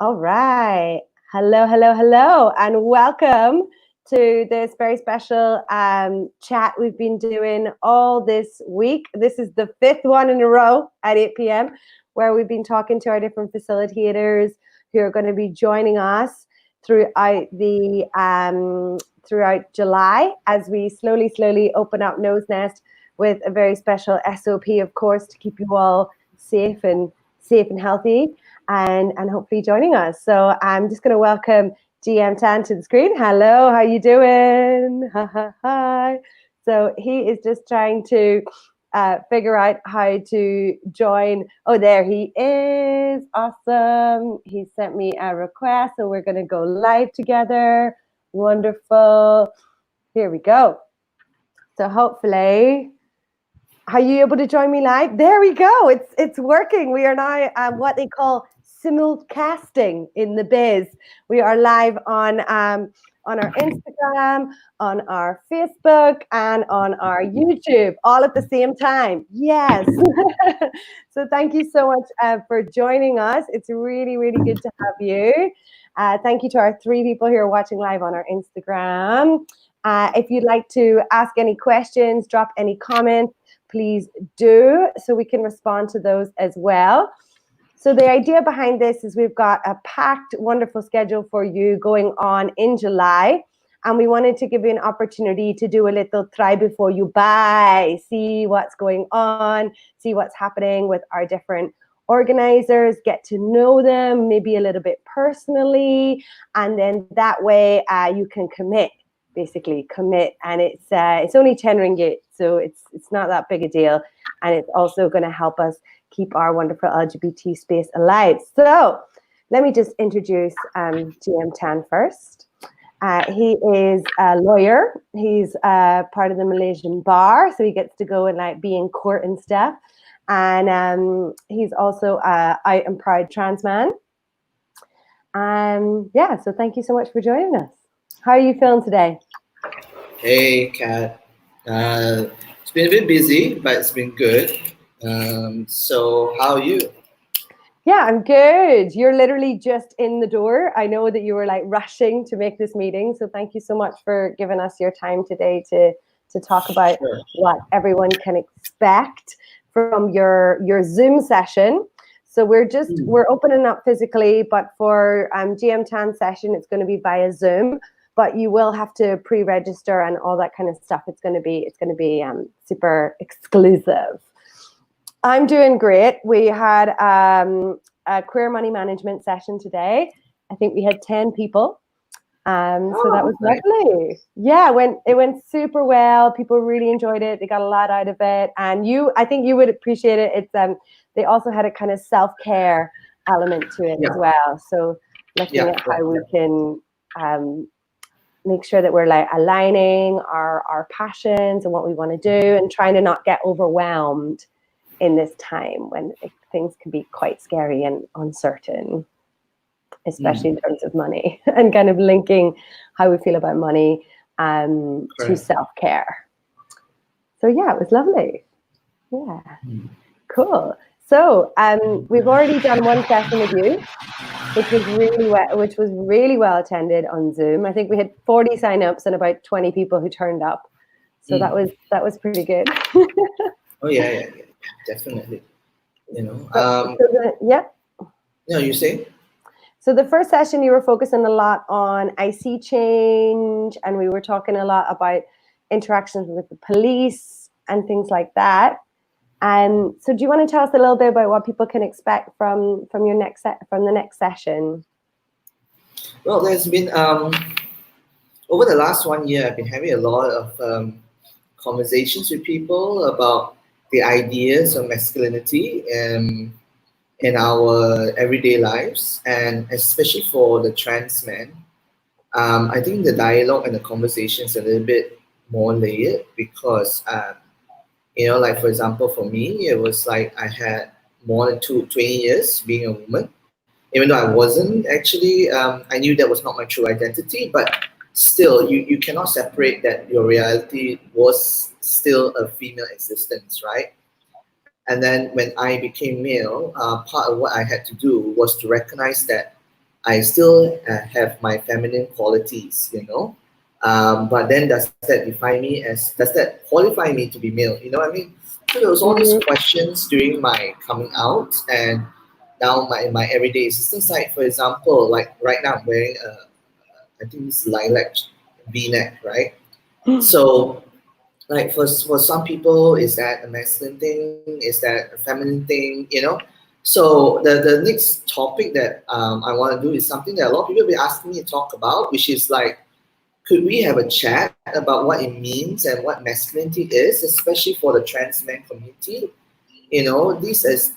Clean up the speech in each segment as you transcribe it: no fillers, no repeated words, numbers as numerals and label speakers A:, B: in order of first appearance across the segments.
A: All right. Hello, hello, hello, and welcome to this very special chat we've been doing all this week. This is the fifth one in a row at 8 p.m., where we've been talking to our different facilitators who are going to be joining us throughout throughout July as we slowly open up Nose Nest with a very special SOP, of course, to keep you all safe and healthy and hopefully joining us. So I'm just going to welcome GM Tan to the screen. Hello, how you doing? Hi. So he is just trying to figure out how to join. Oh, there he is. Awesome. He sent me a request, so we're going to go live together. Wonderful. Here we go. So hopefully, are you able to join me live? There we go. It's working. We are now what they call simulcasting in the biz. We are live on our Instagram, on our Facebook, and on our YouTube, all at the same time. Yes. So thank you so much for joining us. It's really good to have you. Thank you to our 3 people who are watching live on our Instagram. If you'd like to ask any questions, drop any comments, please do, so we can respond to those as well. So the idea behind this is we've got a packed, wonderful schedule for you going on in July. And we wanted to give you an opportunity to do a little try before you buy, see what's going on, see what's happening with our different organizers, get to know them, maybe a little bit personally. And then that way you can commit. Basically commit, and it's only 10 ringgit, so it's not that big a deal, and it's also going to help us keep our wonderful LGBT space alive. So let me just introduce GM Tan first. He is a lawyer. He's part of the Malaysian Bar, so he gets to go and like be in court and stuff. And he's also out and proud trans man. Yeah, so thank you so much for joining us. How are you feeling today?
B: Hey, Kat. It's been a bit busy, but it's been good. So how are you?
A: Yeah, I'm good. You're literally just in the door. I know that you were like rushing to make this meeting. So thank you so much for giving us your time today to talk about what everyone can expect from your Zoom session. So we're opening up physically, but for GM Tan session, it's going to be via Zoom. But you will have to pre-register and all that kind of stuff. It's going to be super exclusive. I'm doing great. We had a queer money management session today. I think we had 10 people. So that was lovely. Yeah, it went super well. People really enjoyed it. They got a lot out of it. And I think you would appreciate it. It's they also had a kind of self-care element to it as well. So looking at how we can make sure that we're like aligning our passions and what we want to do, and trying to not get overwhelmed in this time when things can be quite scary and uncertain, especially in terms of money, and kind of linking how we feel about money to self-care. So yeah, it was lovely. Yeah, cool. So we've already done one session with you, which was really well attended on Zoom. I think we had 40 signups and about 20 people who turned up. So that was pretty good.
B: Oh yeah, definitely. You know. No, you say?
A: So the first session, you were focusing a lot on IC change, and we were talking a lot about interactions with the police and things like that. So do you want to tell us a little bit about what people can expect from the next session?
B: Well, there's been over the last 1 year, I've been having a lot of conversations with people about the ideas of masculinity in our everyday lives, and especially for the trans men. I think the dialogue and the conversation is a little bit more layered because like for example, for me, it was like I had more than 20 years being a woman. Even though I wasn't actually, I knew that was not my true identity, but still, you cannot separate that your reality was still a female existence, right? And then when I became male, part of what I had to do was to recognize that I still have my feminine qualities, you know. But then does that qualify me to be male? You know what I mean? So there was all these questions during my coming out, and now my everyday existence. Like for example, like right now I'm wearing I think it's lilac V-neck, right? So like for some people, is that a masculine thing? Is that a feminine thing? You know. So the next topic that I want to do is something that a lot of people have been asking me to talk about, which is like, could we have a chat about what it means and what masculinity is, especially for the transmen community? You know, this is,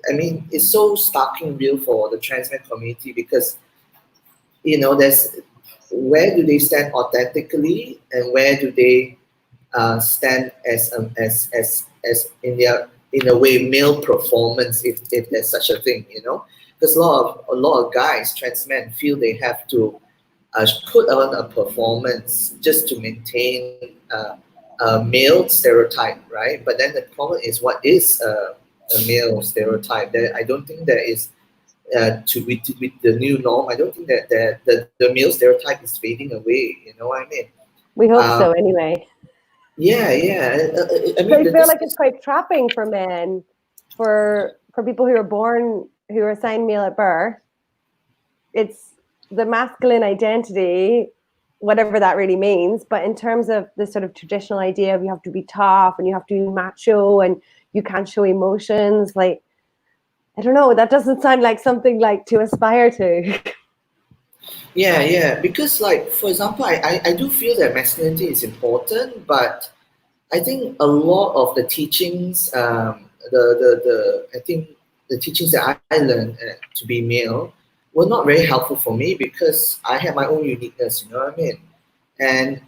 B: I mean, it's so starking real for the transmen community because, you know, there's where do they stand authentically and where do they stand as in a way male performance, if there's such a thing, you know, because a lot of guys, trans men, feel they have to put on a performance just to maintain a male stereotype, right? But then the problem is, what is a male stereotype? That I don't think there is with the new norm. I don't think that the male stereotype is fading away. You know what I mean?
A: We hope
B: Um,
A: so, anyway.
B: yeah, yeah. I
A: But I
B: mean,
A: feel like it's quite trapping for men, for people who are born, who are assigned male at birth. It's the masculine identity, whatever that really means. But in terms of the sort of traditional idea of you have to be tough and you have to be macho and you can't show emotions, like, I don't know, that doesn't sound like something like to aspire to.
B: yeah, yeah. Because, like, for example, I do feel that masculinity is important, but I think a lot of the teachings, I think the teachings that I learned to be male were not very helpful for me because I have my own uniqueness. You know what I mean? And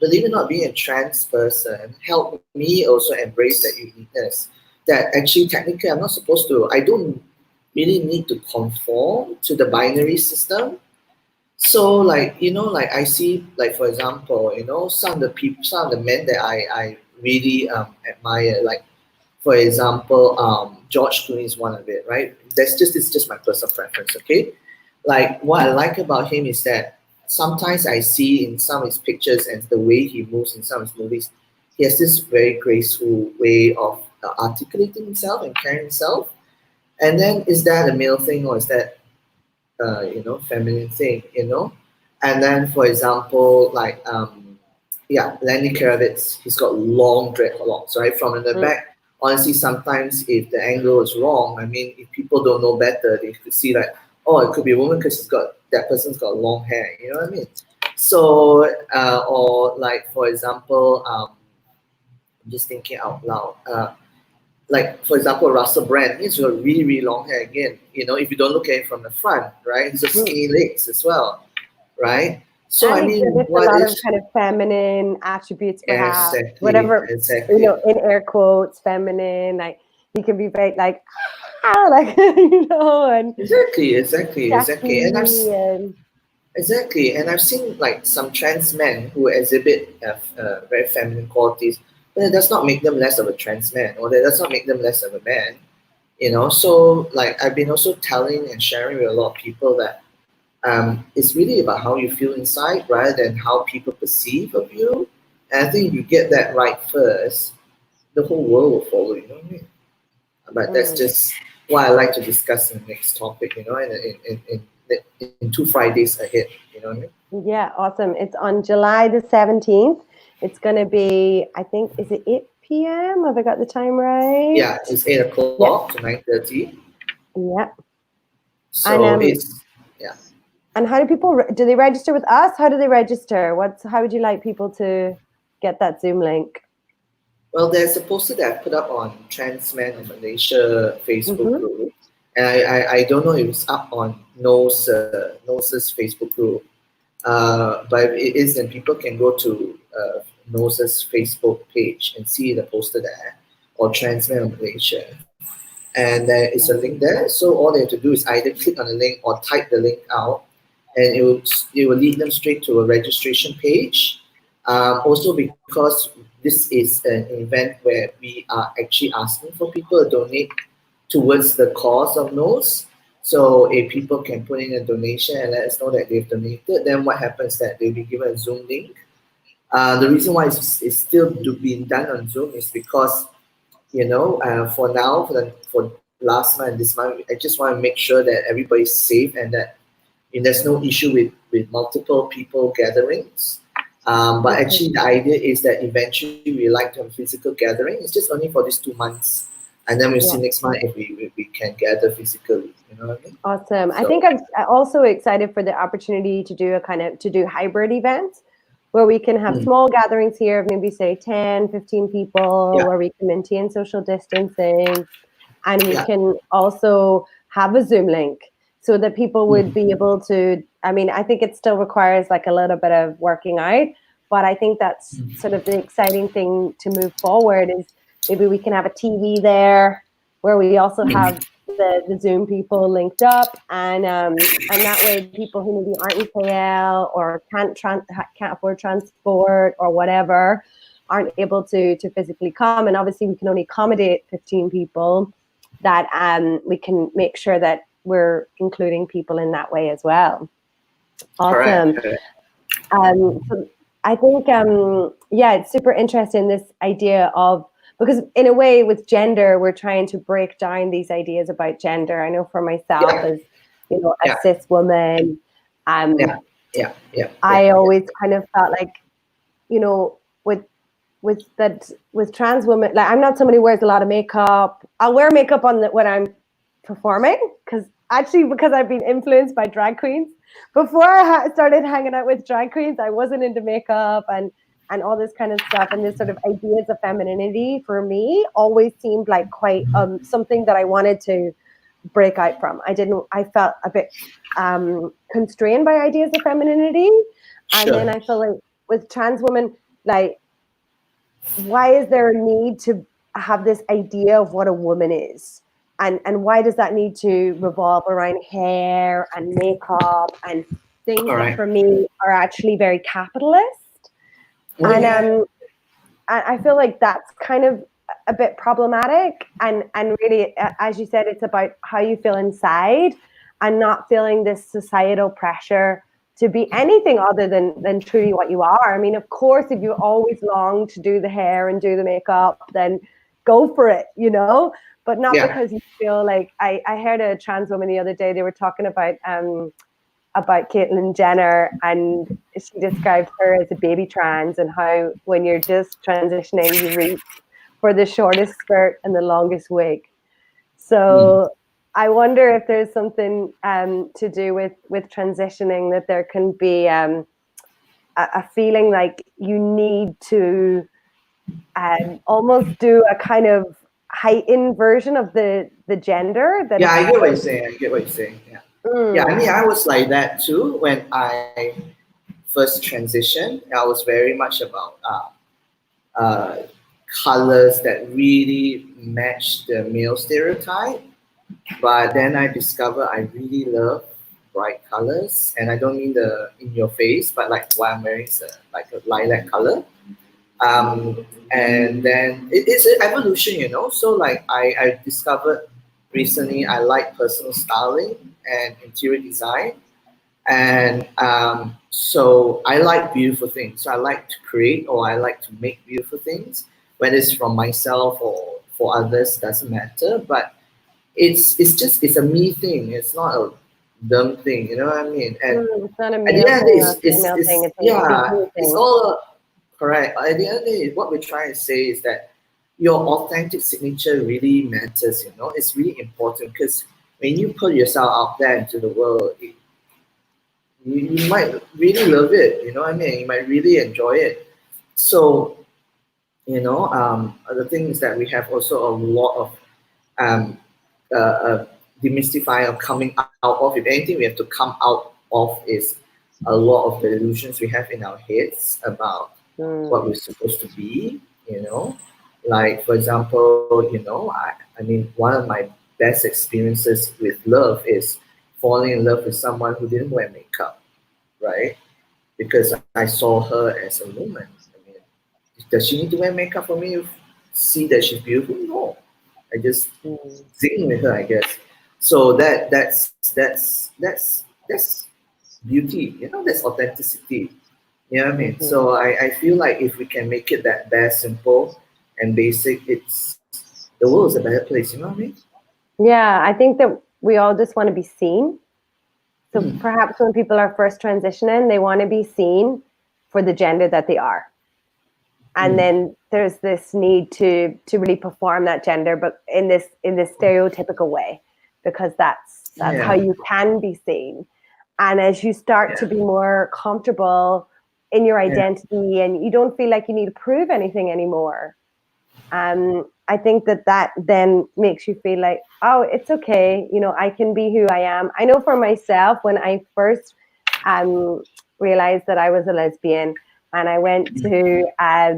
B: believe it or not, being a trans person helped me also embrace that uniqueness. That actually, technically, I'm not supposed to. I don't really need to conform to the binary system. So like, you know, like I see, like for example, you know, some of the men that I really admire, like for example, George Clooney is one of it, right? It's just my personal preference, okay? Like what I like about him is that sometimes I see in some of his pictures and the way he moves in some of his movies, he has this very graceful way of articulating himself and carrying himself. And then is that a male thing or is that you know, feminine thing, you know. And then, for example, like yeah, Lenny Kravitz, he's got long dreadlocks, right, from in the back. Honestly, sometimes if the angle is wrong, I mean, if people don't know better, they could see like, oh, it could be a woman because that person's got long hair. You know what I mean? So, or like for example, I'm just thinking out loud. Like for example, Russell Brand, he's got really, really long hair again. You know, if you don't look at it from the front, right? He's got skinny legs as well, right? So
A: And
B: I
A: he
B: mean,
A: exhibits a lot of kind of feminine attributes, perhaps. Whatever,
B: exactly.
A: you know, in air quotes, feminine. Like he can be very like, like you know, and
B: exactly, and I've seen like some trans men who exhibit very feminine qualities, but it does not make them less of a trans man, or that does not make them less of a man. You know, so like I've been also telling and sharing with a lot of people that it's really about how you feel inside rather than how people perceive of you. And I think if you get that right first, the whole world will follow. You know what I mean? But that's just what I like to discuss in the next topic. You know, in 2 Fridays ahead. You know what I mean?
A: Yeah, awesome. It's on July the 17th. It's going to be, I think, is it 8 p.m.? Have I got the time right?
B: Yeah, it's 8 o'clock to 9:30.
A: Yeah.
B: So
A: And,
B: it's, yeah.
A: And how do people, do they register with us? How do they register? How would you like people to get that Zoom link?
B: Well, there's a poster that I put up on Transmen Malaysia Facebook group. And I don't know if it's up on Nose's Facebook group. But if it is, then people can go to Nose's Facebook page and see the poster there, or Transmen Malaysia. And there is a link there. So all they have to do is either click on the link or type the link out, and it will lead them straight to a registration page. Also, because this is an event where we are actually asking for people to donate towards the cause of NOS. So if people can put in a donation and let us know that they've donated, then what happens that they'll be given a Zoom link. The reason why it's still being done on Zoom is because, for now, for last month, this month, I just want to make sure that everybody's safe and that there's no issue with multiple people gatherings. But actually, the idea is that eventually we like to have a physical gathering. It's just only for these 2 months, and then we'll see next month if we can gather physically. You know what I mean?
A: Awesome.
B: So,
A: I think I'm also excited for the opportunity to do hybrid events where we can have small gatherings here of maybe say 10, 15 people, where we can maintain social distancing, and we can also have a Zoom link so that people would be able to, I mean, I think it still requires like a little bit of working out, but I think that's sort of the exciting thing to move forward is maybe we can have a TV there where we also have the Zoom people linked up, and that way people who maybe aren't in KL or can't afford transport or whatever aren't able to physically come, and obviously we can only accommodate 15 people, that we can make sure that we're including people in that way as well. Awesome. So I think it's super interesting, this idea of, because in a way with gender, we're trying to break down these ideas about gender. I know for myself as, a cis woman, I always kind of felt like, with trans women, like I'm not somebody who wears a lot of makeup. I'll wear makeup when I'm performing, because I've been influenced by drag queens. Before I started hanging out with drag queens, I wasn't into makeup and all this kind of stuff, and this sort of ideas of femininity for me always seemed like quite something that I wanted to break out from. I felt a bit constrained by ideas of femininity, and then I feel like with trans women, like, why is there a need to have this idea of what a woman is? And why does that need to revolve around hair and makeup and things that for me are actually very capitalist? And I feel like that's kind of a bit problematic. And really, as you said, it's about how you feel inside and not feeling this societal pressure to be anything other than truly what you are. I mean, of course, if you always long to do the hair and do the makeup, then go for it, but not because you feel like, I heard a trans woman the other day, they were talking about Caitlyn Jenner, and she described her as a baby trans, and how when you're just transitioning, you reach for the shortest skirt and the longest wig. So I wonder if there's something to do with transitioning, that there can be a feeling like you need to almost do a kind of heightened version of the gender.
B: I get what you're saying. Yeah, I mean, I was like that too when I first transitioned. I was very much about colors that really match the male stereotype. But then I discovered I really love bright colors, and I don't mean the in your face, but like what I'm wearing is like a lilac color. And then it's an evolution, So like I discovered recently I like personal styling and interior design, and so I like beautiful things. So I like to create, or I like to make beautiful things, whether it's from myself or for others, doesn't matter. But it's a me thing. It's not a dumb thing. You know what I mean? And
A: it's not a male thing or a female thing.
B: It's all correct. At the end of the day, what we're trying to say is that your authentic signature really matters. It's really important, because when you put yourself out there into the world, you might really love it. You know what I mean? You might really enjoy it. So, the thing is that we have also a lot of demystifying or coming out of. If anything, we have to come out of is a lot of the illusions we have in our heads about what we're supposed to be. Like, for example, I mean, one of my best experiences with love is falling in love with someone who didn't wear makeup, right? Because I saw her as a woman. I mean, does she need to wear makeup for me to see that she's beautiful? No. I just zing with her, I guess. So that's beauty, you know, that's authenticity. You know what I mean?
A: Mhm.
B: So I feel like if we can make it that bare, simple and basic, it's the world is a better place, you know what I mean?
A: Yeah, I think that we all just want to be seen. So
B: Mm.
A: perhaps when people are first transitioning, they want to be seen for the gender that they are. And
B: Mm.
A: then there's this need to really perform that gender, but in this stereotypical way, because that's how
B: Yeah.
A: you can be seen. And as you start to
B: Yeah.
A: be more comfortable in your
B: Yeah.
A: identity and you don't feel like you need to prove anything anymore, I think that then makes you feel like, oh, it's okay. You know, I can be who I am. I know for myself, when I first realized that I was a lesbian, and I went to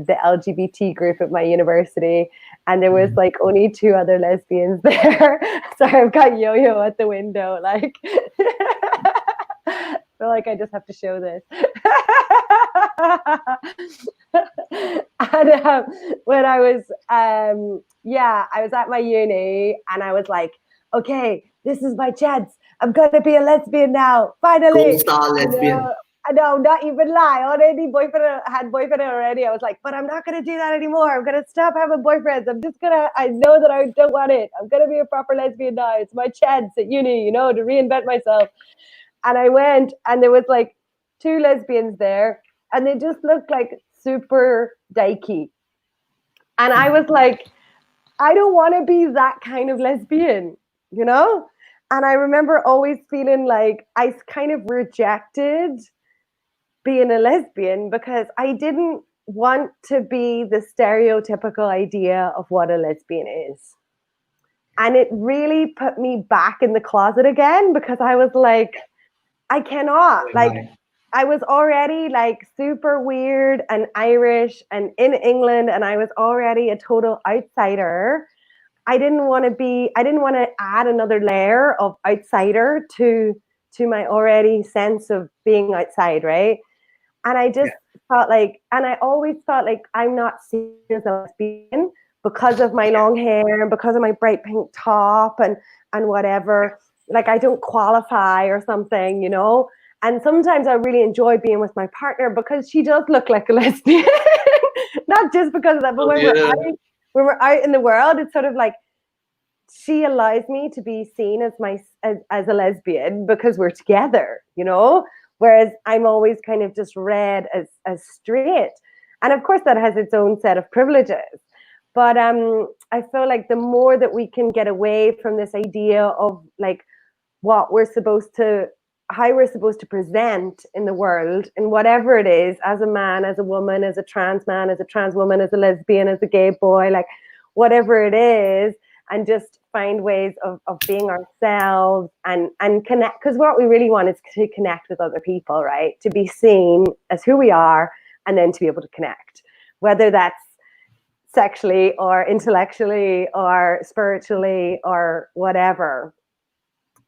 A: the LGBT group at my university, and there was like only two other lesbians there. Sorry, I've got Yo-Yo at the window. Like, I feel like I just have to show this. And when I was, I was at my uni, and I was like, okay, this is my chance. I'm gonna be a lesbian now,
B: Gold
A: finally.
B: star
A: You
B: lesbian.
A: know, no, not even lie. Already had boyfriend already. I was like, but I'm not gonna do that anymore. I'm gonna stop having boyfriends. I know that I don't want it. I'm gonna be a proper lesbian now. It's my chance at uni, you know, to reinvent myself. And I went, and there was like two lesbians there, and they just looked like super dykey. And I was like, I don't want to be that kind of lesbian, you know? And I remember always feeling like I kind of rejected being a lesbian because I didn't want to be the stereotypical idea of what a lesbian is. And it really put me back in the closet again, because I was like, I cannot.
B: Oh
A: Like,
B: my.
A: I was already like super weird and Irish and in England, and I was already a total outsider. I didn't want to add another layer of outsider to my already sense of being outside, right? And I just
B: Yeah.
A: felt like, and I always felt like I'm not seen as a lesbian because of my long hair and because of my bright pink top and whatever. Like, I don't qualify or something, you know. And sometimes I really enjoy being with my partner because she does look like a lesbian, not just because of that, but
B: Oh dear.
A: when we're out in the world, it's sort of like she allows me to be seen as as a lesbian because we're together, you know. Whereas I'm always kind of just read as straight, and of course that has its own set of privileges. But I feel like the more that we can get away from this idea of like what we're supposed to how we're supposed to present in the world, in whatever it is, as a man, as a woman, as a trans man, as a trans woman, as a lesbian, as a gay boy, like whatever it is, and just find ways of being ourselves and connect, because what we really want is to connect with other people, right? To be seen as who we are, and then to be able to connect, whether that's sexually or intellectually or spiritually or whatever,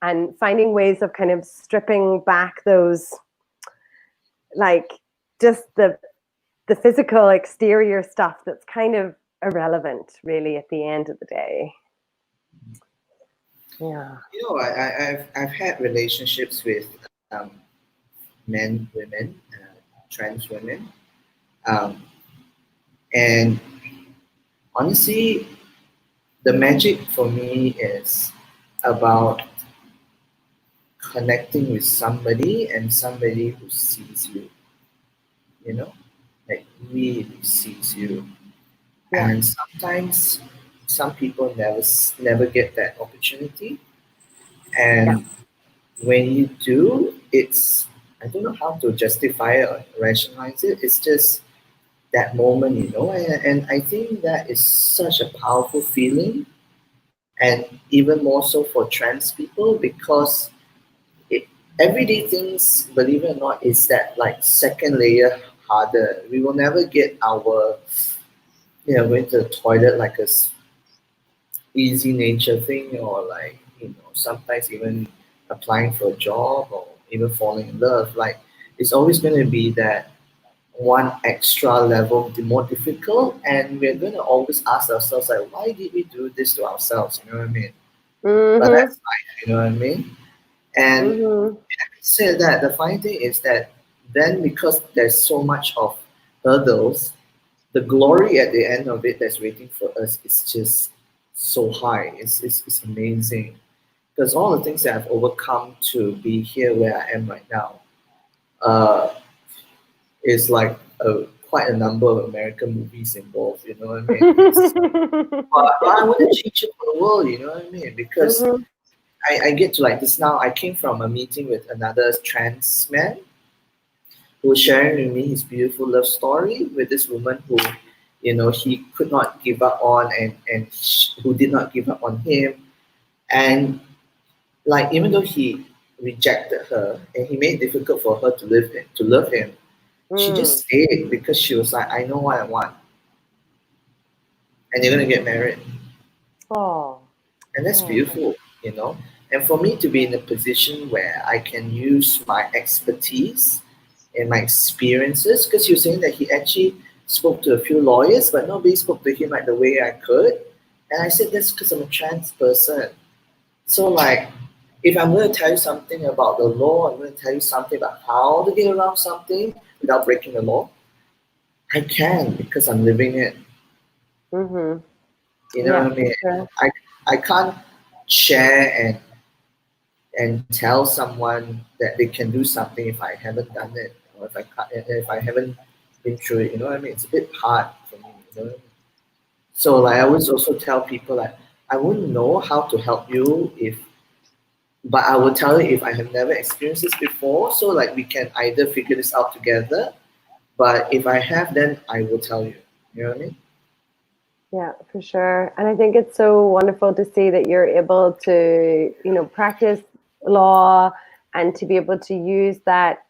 A: and finding ways of kind of stripping back those, like, just the physical exterior stuff that's kind of irrelevant really at the end of the day. Yeah.
B: You know, I've had relationships with men, women, trans women, um, and honestly, the magic for me is about connecting with somebody and somebody who sees you, you know, like really sees you.
A: Yeah.
B: And sometimes some people never get that opportunity.
A: Yeah.
B: And when you do, it's, I don't know how to justify it or rationalize it. It's just that moment, you know, and I think that is such a powerful feeling, and even more so for trans people, because it, everyday things, believe it or not, is that like second layer harder. We will never get our, you know, going to the toilet like easy nature thing, or like, you know, sometimes even applying for a job or even falling in love. Like, it's always going to be that one extra level more difficult, and we're going to always ask ourselves like, why did we do this to ourselves, you know what I mean? But
A: Mm-hmm.
B: that's life, you know what I mean? And
A: Mm-hmm.
B: said that the funny thing is that then because there's so much of hurdles, the glory at the end of it that's waiting for us is just so high. It's amazing. Because all the things that I've overcome to be here where I am right now uh, is like quite a number of American movies involved, you know what I mean? But I wouldn't change it for the world, you know what I mean? Because
A: Mm-hmm.
B: I get to like this now. I came from a meeting with another trans man who was sharing with me his beautiful love story with this woman who, you know, he could not give up on and who did not give up on him. And like even though he rejected her and he made it difficult for her to love him, she
A: Mm.
B: just stayed because she was like, I know what I want, and they're gonna get married.
A: Oh.
B: And that's
A: Oh.
B: beautiful, you know. And for me to be in a position where I can use my expertise and my experiences, because you're saying that he actually spoke to a few lawyers, but nobody spoke to him like the way I could. And I said that's because I'm a trans person. So like, if I'm going to tell you something about the law, I'm going to tell you something about how to get around something without breaking the law. I can because I'm living it.
A: Mm-hmm.
B: You know
A: Yeah,
B: what I
A: for
B: mean?
A: sure.
B: I can't share and tell someone that they can do something if I haven't done it or if I haven't been through it. You know what I mean? It's a bit hard for me. You know? So like I always also tell people like I wouldn't know how to help you if, but I will tell you if I have never experienced this before. So like we can either figure this out together. But if I have, then I will tell you. You know what I mean?
A: Yeah, for sure. And I think it's so wonderful to see that you're able to, practice law and to be able to use that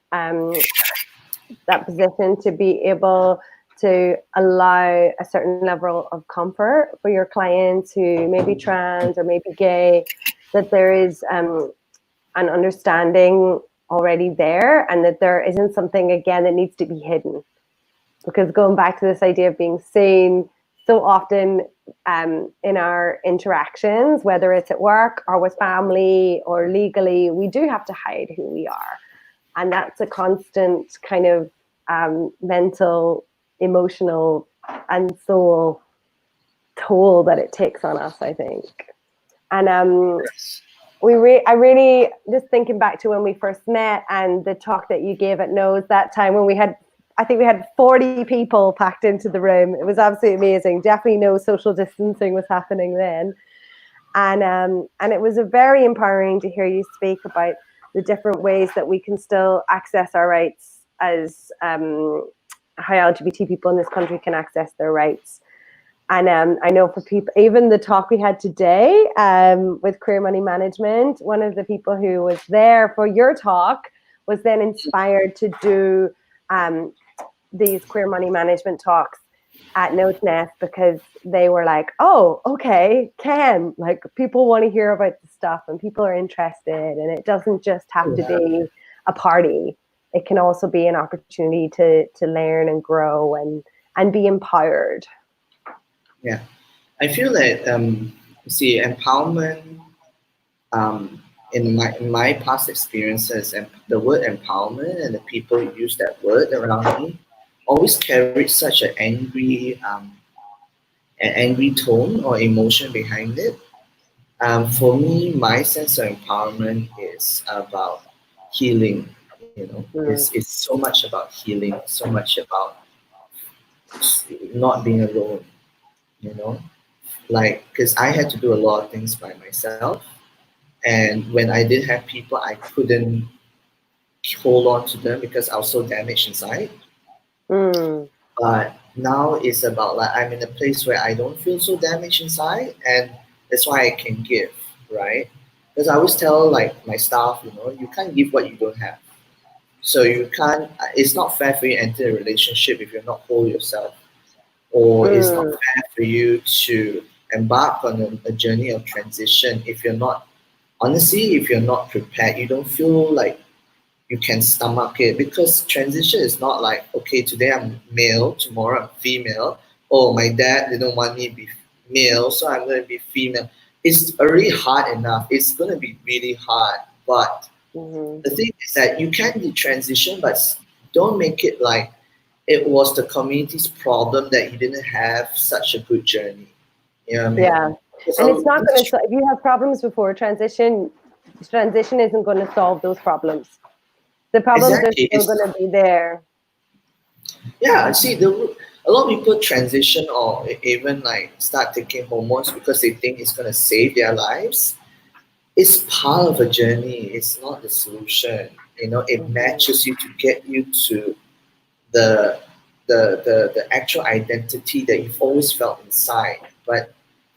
A: position to be able to allow a certain level of comfort for your clients who may be trans or may be gay, that there is an understanding already there and that there isn't something again that needs to be hidden. Because going back to this idea of being seen, so often in our interactions, whether it's at work or with family or legally, we do have to hide who we are. And that's a constant kind of mental, emotional, and soul toll that it takes on us, I think. And I really, just thinking back to when we first met and the talk that you gave at Nose that time when I think we had 40 people packed into the room. It was absolutely amazing. Definitely no social distancing was happening then. And it was a very empowering to hear you speak about the different ways that we can still access our rights as how LGBT people in this country can access their rights. And I know for people, even the talk we had today with Queer Money Management, one of the people who was there for your talk was then inspired to do these Queer Money Management talks at Note Nest because they were like, oh, okay, Ken, like people want to hear about the stuff and people are interested, and it doesn't just have to
B: Yeah.
A: be a party. It can also be an opportunity to learn and grow and be empowered.
B: Yeah. I feel that see empowerment in my past experiences, and the word empowerment and the people who use that word around me always carried such an angry tone or emotion behind it. For me, my sense of empowerment is about healing. You know,
A: Mm.
B: it's so much about healing, so much about not being alone. You know, like because I had to do a lot of things by myself, and when I did have people, I couldn't hold on to them because I was so damaged inside.
A: Mm.
B: But now it's about like I'm in a place where I don't feel so damaged inside, and that's why I can give, right? Because I always tell like my staff, you know, you can't give what you don't have. So you can't. It's not fair for you to enter a relationship if you're not whole yourself, or it's not
A: Mm.
B: fair for you to embark on a journey of transition if you're not. Honestly, if you're not prepared, you don't feel like you can stomach it because transition is not like okay today I'm male, tomorrow I'm female. Oh, my dad didn't want me to be male, so I'm going to be female. it's already hard enough. It's going to be really hard. But the thing is that you can detransition, but don't make it like it was the community's problem that you didn't have such a good journey. You know what I mean?
A: Yeah. And it's not going to, if you have problems before transition isn't going to solve those problems. The problems are still going to be there.
B: Yeah, see, a lot of people transition or even like start taking hormones because they think it's going to save their lives. It's part of a journey. It's not the solution. You know, it matches you to get you to the actual identity that you've always felt inside. But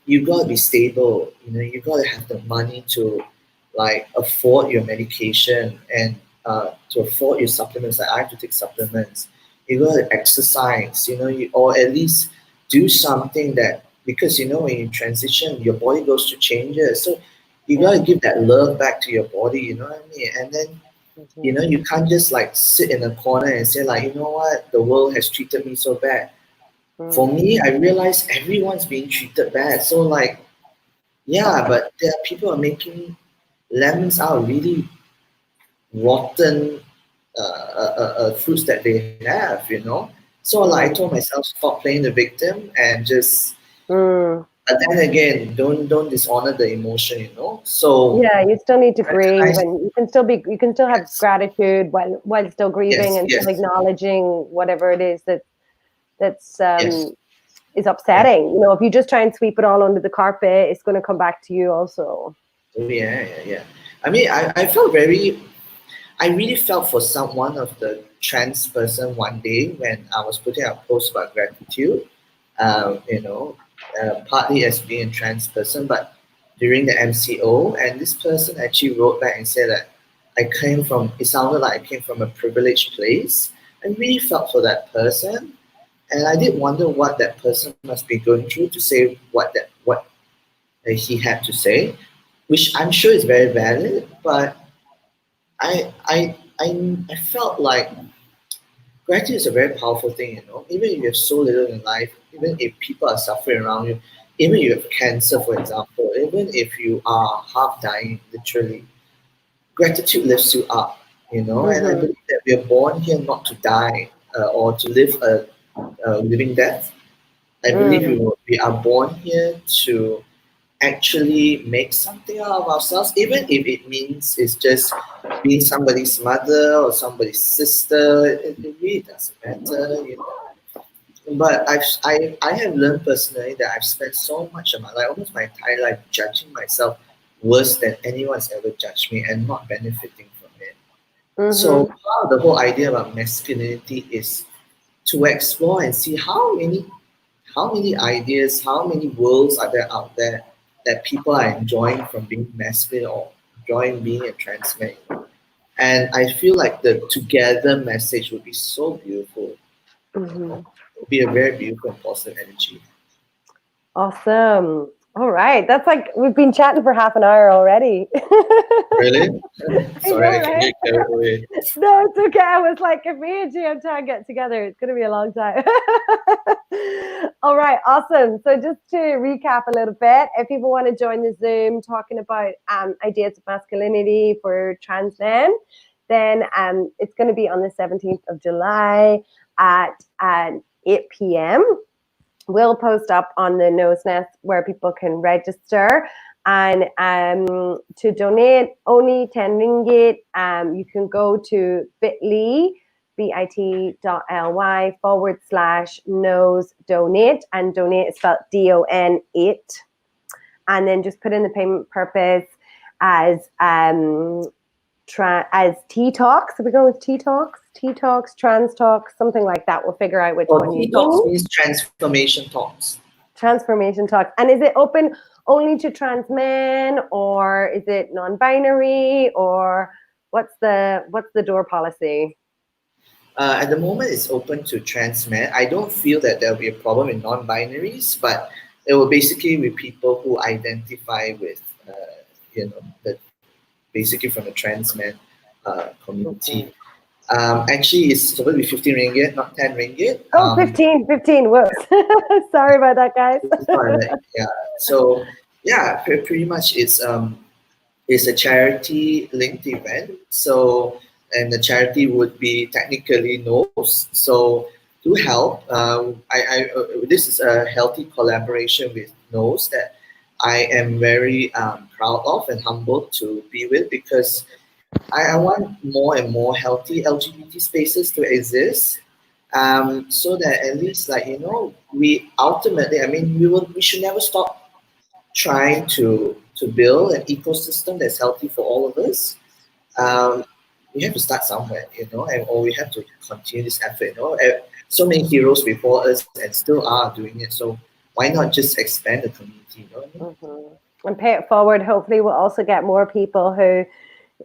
B: you gotta be stable. You know, you gotta have the money to like afford your medication and to afford your supplements. Like I have to take supplements. You gotta exercise. You know, or at least do something that, because you know when you transition, your body goes through changes. So you gotta give that love back to your body. You know what I mean? And then you know, you can't just like sit in a corner and say like, you know what, the world has treated me so bad. For me, I realize everyone's being treated bad. So like, yeah, but there are people are making lemons out of really rotten fruits that they have, you know. So like I told myself, stop playing the victim and just. But then again, don't dishonor the emotion, you know. So
A: yeah, you still need to grieve, and you can still have gratitude while still grieving and still acknowledging whatever it is that's is upsetting. You know, if you just try and sweep it all under the carpet, it's going to come back to you also.
B: Yeah. I mean, I really felt for one of the trans person one day when I was putting a post about gratitude. You know, partly as being a trans person, but during the MCO, and this person actually wrote back and said that it sounded like I came from a privileged place. I really felt for that person, and I did wonder what that person must be going through to say what he had to say, which I'm sure is very valid, but I felt like gratitude is a very powerful thing, you know. Even if you have so little in life, even if people are suffering around you, even if you have cancer, for example, even if you are half dying, literally, gratitude lifts you up, you know. And I believe that we are born here not to die or to live a living death. I believe we are born here to actually make something out of ourselves, even if it means it's just being somebody's mother or somebody's sister. It really doesn't matter, you know. But I have learned personally that I've spent so much of my life, almost my entire life, judging myself worse than anyone's ever judged me and not benefiting from it. So part of the whole idea about masculinity is to explore and see how many ideas, how many worlds are there out there that people are enjoying from being masculine or enjoying being a trans man. And I feel like the together message would be so beautiful. It would be a very beautiful and positive energy.
A: Awesome. All right. That's like we've been chatting for half an hour already.
B: Really? Sorry, I can get carried away.
A: No, it's okay. I was like, if me and GM try and get together, it's going to be a long time. All right. Awesome. So just to recap a little bit, if people want to join the Zoom talking about ideas of masculinity for trans men, then it's going to be on the 17th of July at 8 p.m. We'll post up on the Nose Nest where people can register. And to donate only 10 ringgit, you can go to bit.ly/nose donate, and donate is spelled DON8. And then just put in the payment purpose as T Talks. Are we going with T Talks? T Talks, Trans Talks, something like that. We'll figure out which one you
B: T Talks means Transformation Talks.
A: Transformation Talks. And is it open only to trans men, or is it non-binary, or what's the door policy?
B: At the moment, it's open to trans men. I don't feel that there'll be a problem in non-binaries, but it will basically be people who identify with, basically from the trans men community. Actually, it's supposed to be 15 ringgit, not 10 ringgit.
A: Oh, 15. Whoops. Sorry about that, guys.
B: Yeah. So Yeah, pretty much it's a charity linked event. So, and the charity would be technically NOS. So, to help, this is a healthy collaboration with NOS that I am very proud of and humbled to be with, because I want more and more healthy LGBT spaces to exist. So that at least, like, we ultimately, I mean, we should never stop trying to build an ecosystem that's healthy for all of us. um, we have to start somewhere, and or we have to continue this effort. So many heroes before us and still are doing it. So why not just expand the community? You know what I mean?
A: And pay it forward. Hopefully, we'll also get more people who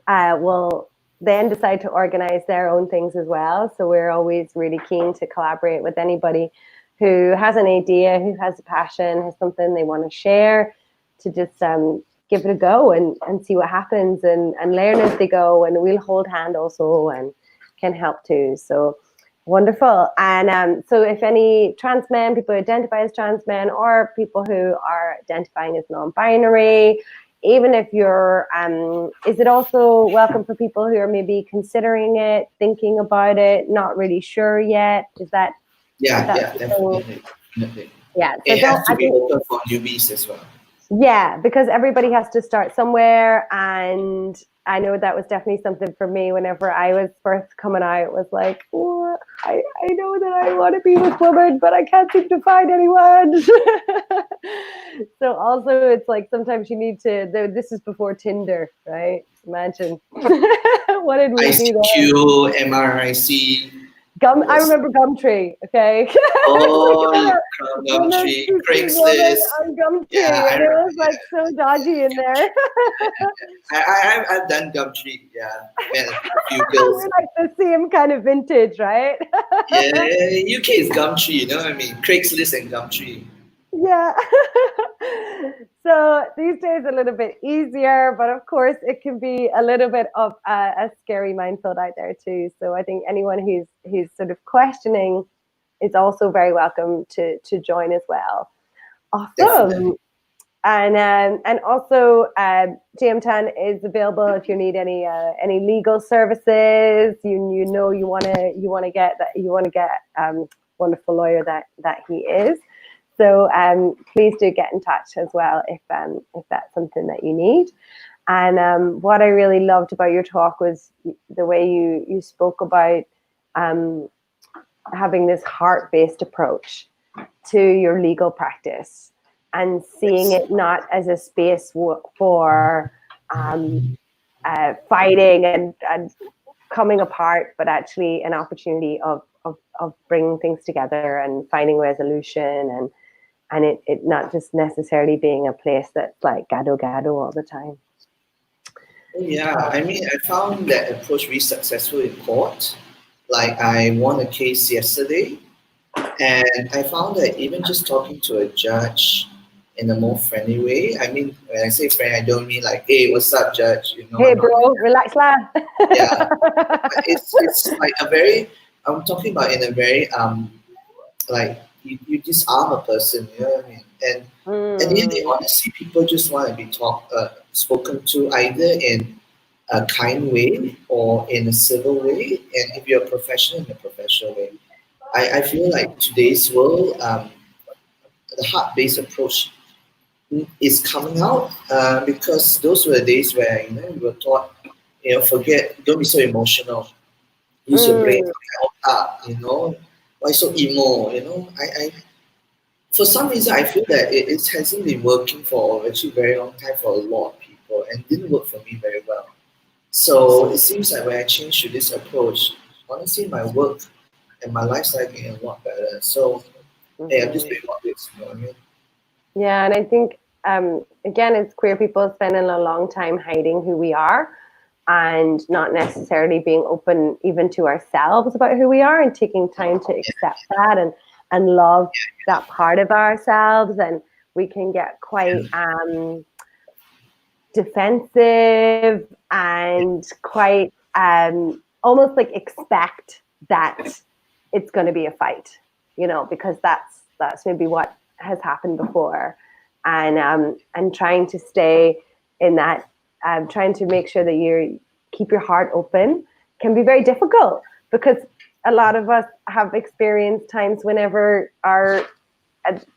A: will then decide to organize their own things as well. So we're always really keen to collaborate with anybody who has an idea, who has a passion, has something they want to share, to just give it a go and see what happens, and learn as they go. And we'll hold hand also and can help too. So wonderful. And so if any trans men, people who identify as trans men, or people who are identifying as non-binary, even if you're, is it also welcome for people who are maybe considering it, thinking about it, not really sure yet? Is that?
B: Yeah,
A: So,
B: definitely.
A: yeah. So
B: It has to
A: I
B: be
A: think,
B: open for newbies as well.
A: yeah, because everybody has to start somewhere. And I know that was definitely something for me whenever I was first coming out. It was like, oh, I know that I want to be with women, but I can't seem to find anyone. So also it's like sometimes you need to, this is before Tinder, right? Imagine. What did we do there?
B: ICQ, MRIC.
A: I remember Gumtree, okay?
B: Oh,
A: Women
B: Gumtree,
A: seeking women
B: Craigslist.
A: on Gumtree,
B: Yeah,
A: and it was like so dodgy in there.
B: I've done Gumtree. Yeah, met a few girls.
A: We're like the same kind of vintage, right?
B: Yeah, UK is Gumtree. You know what I mean? Craigslist and Gumtree.
A: Yeah. So these days a little bit easier, but of course it can be a little bit of a scary minefield out there too. So I think anyone who's sort of questioning is also very welcome to join as well.
B: Definitely.
A: Awesome. And also GM10 is available if you need any legal services. You want to get wonderful lawyer that he is. So please do get in touch as well if that's something that you need. And what I really loved about your talk was the way you spoke about having this heart-based approach to your legal practice, and seeing it not as a space for fighting and coming apart, but actually an opportunity of bringing things together and finding resolution, and it not just necessarily being a place that's like gado all the time.
B: Yeah, I mean, I found that approach really successful in court. Like, I won a case yesterday, and I found that even just talking to a judge in a more friendly way. I mean, when I say friend, I don't mean like, "Hey, what's up, judge?"
A: Hey,
B: I'm not.
A: bro, relax, lah.
B: Yeah, but it's like a very. I'm talking about in a very like you disarm a person. You know what I mean? And at the end, they honestly, people just want to be spoken to either in a kind way or in a civil way, and if you're a professional, in a professional way. I feel like today's world, the heart-based approach is coming out, because those were the days where you were taught, forget, don't be so emotional, use your brain, up, why so emo, I for some reason I feel that it hasn't been working for actually a very long time for a lot of people, and didn't work for me very well. So it seems like when I changed to this approach, honestly, my work and my lifestyle getting a lot better. So hey, I'm just being honest, you know what I mean?
A: Yeah, and I think again, it's queer people spending a long time hiding who we are, and not necessarily being open even to ourselves about who we are, and taking time to accept that and love that part of ourselves. And we can get quite defensive and quite almost like expect that it's going to be a fight, because that's maybe what has happened before. and trying to stay in that, trying to make sure that you keep your heart open can be very difficult, because a lot of us have experienced times whenever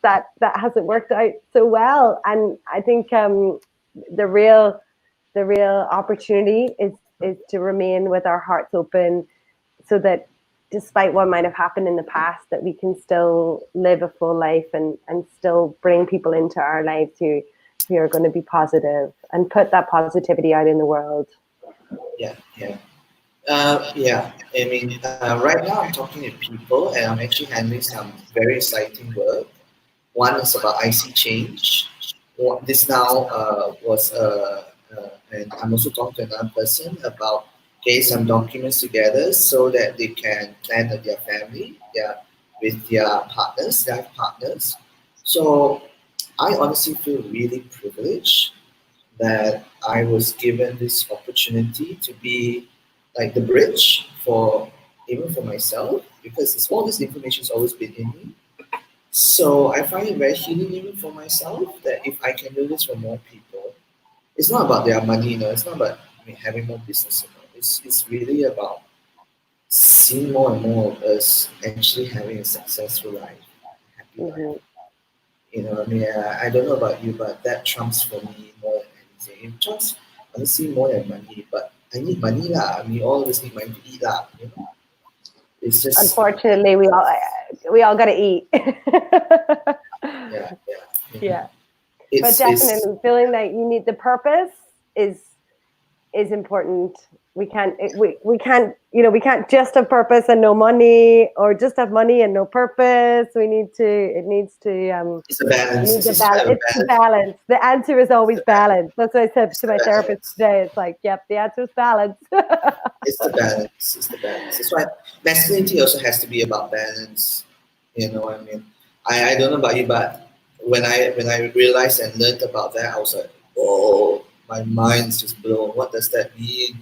A: that hasn't worked out so well. And I think the real opportunity is to remain with our hearts open, so that despite what might have happened in the past, that we can still live a full life and still bring people into our lives who are going to be positive and put that positivity out in the world.
B: Yeah. I mean, right now I'm talking to people, and I'm actually handling some very exciting work. One is about IC change. This now was, and I'm also talking to another person about getting some documents together so that they can plan with their family, with their partners, life partners. So I honestly feel really privileged that I was given this opportunity to be like the bridge for even for myself, because all this information has always been in me. So I find it very healing even for myself, that if I can do this for more people, it's not about their money, it's not about having more business, It's really about seeing more and more of us actually having a successful life, happy life. I don't know about you, but that trumps for me more than anything. It trumps honestly more than money, but I need money lah. All of us need money to eat lah. It's just,
A: unfortunately we all got to eat. Yeah. But definitely feeling that you need the purpose is important. We can't just have purpose and no money, or just have money and no purpose. It's
B: a balance.
A: It's a balance. The answer is always balance. That's what I said to my therapist today. It's like, yep, the answer is balance.
B: It's the balance. That's why masculinity also has to be about balance. I don't know about you, but when I realized and learned about that, I was like, oh, my mind's just blown. What does that mean?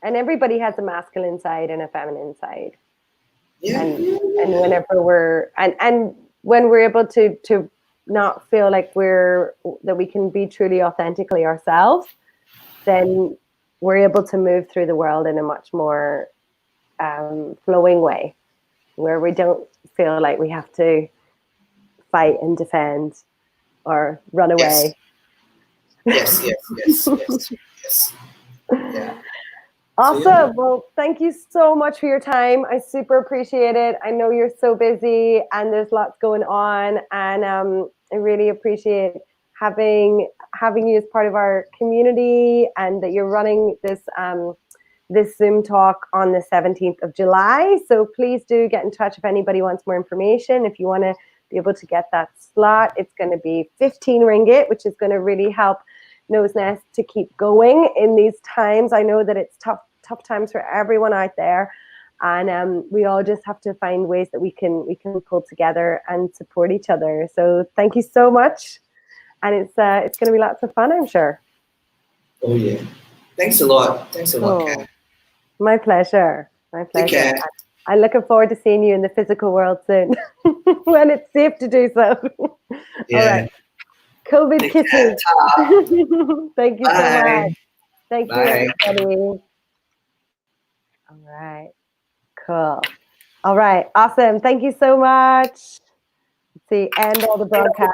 A: And everybody has a masculine side and a feminine side. And whenever when we're able to not feel like that we can be truly authentically ourselves, then we're able to move through the world in a much more flowing way, where we don't feel like we have to fight and defend or run away.
B: Yes. Yeah.
A: Awesome. Well, thank you so much for your time. I super appreciate it. I know you're so busy and there's lots going on, and I really appreciate having you as part of our community, and that you're running this Zoom talk on the 17th of July. So please do get in touch if anybody wants more information. If you want to be able to get that slot, it's going to be 15 ringgit, which is going to really help Nose Nest to keep going in these times. I know that it's tough times for everyone out there, and we all just have to find ways that we can pull together and support each other. So thank you so much, and it's going to be lots of fun, I'm sure.
B: Oh yeah, thanks a lot, Kat.
A: My pleasure.
B: Take care.
A: I'm looking forward to seeing you in the physical world soon when it's safe to do so.
B: Yeah.
A: All right. COVID kisses. Thank you so much. Thank you, everybody. All right. Cool. All right. Awesome. Thank you so much. Let's see. End all the broadcast.